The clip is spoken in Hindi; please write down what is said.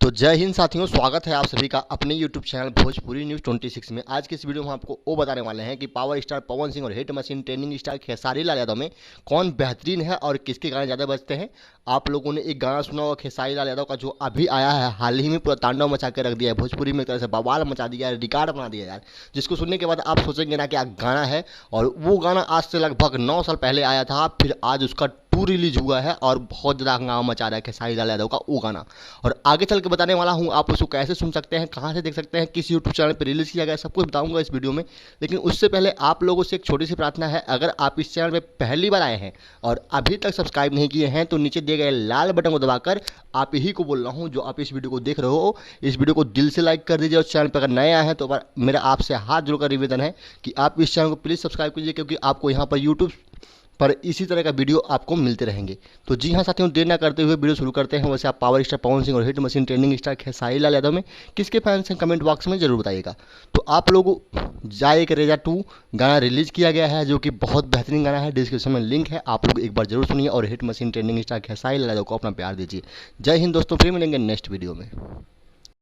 तो जय हिंद साथियों, स्वागत है आप सभी का अपने YouTube चैनल भोजपुरी न्यूज़ 26 में। आज की इस वीडियो में आपको वो बताने वाले हैं कि पावर स्टार पवन सिंह और hit machine trending star Khesari Lal Yadav में कौन बेहतरीन है और किसके गाने ज़्यादा बजते हैं। आप लोगों ने एक गाना सुना होगा खेसारी लाल यादव का, जो अभी आया है हाल ही में, पूरा तांडव मचा के रख दिया है भोजपुरी में, एक तरह से बवाल मचा दिया है, रिकॉर्ड बना दिया यार। जिसको सुनने के बाद आप सोचेंगे ना क्या गाना है। और वो गाना आज से लगभग 9 साल पहले आया था, फिर आज उसका टू रिलीज हुआ है और बहुत ज़्यादा हंगामा मचा रहा है खेसारी लाल यादव का वो गाना। और आगे चल के बताने वाला हूँ आप उसको कैसे सुन सकते हैं, कहाँ से देख सकते हैं, किस यूट्यूब चैनल पर रिलीज़ किया गया, सब कुछ बताऊंगा इस वीडियो में। लेकिन उससे पहले आप लोगों से एक छोटी सी प्रार्थना है, अगर आप इस चैनल पर पहली बार आए हैं और अभी तक सब्सक्राइब नहीं किए हैं तो नीचे दिए गए लाल बटन को दबाकर, आप यही को बोल रहा हूँ जो आप इस वीडियो को देख रहे हो, इस वीडियो को दिल से लाइक कर दीजिए। और चैनल पर अगर नए आए हैं तो मेरा आपसे हाथ जोड़कर निवेदन है कि आप इस चैनल को प्लीज़ सब्सक्राइब कीजिए, क्योंकि आपको यहाँ पर यूट्यूब पर इसी तरह का वीडियो आपको मिलते रहेंगे। तो जी हाँ साथियों, देर ना करते हुए वीडियो शुरू करते हैं। वैसे आप पावर स्टार पवन सिंह और hit machine trending star Khesari Lal Yadav में किसके फैंस हैं, कमेंट बॉक्स में जरूर बताइएगा। तो आप लोगों, जाए करेजा 2 गाना रिलीज किया गया है, जो कि बहुत बेहतरीन गाना है। डिस्क्रिप्शन में लिंक है, आप लोग एक बार जरूर सुनिए और hit machine trending star Khesari Lal Yadav को अपना प्यार दीजिए। जय हिंद दोस्तों, फिर मिलेंगे नेक्स्ट वीडियो में।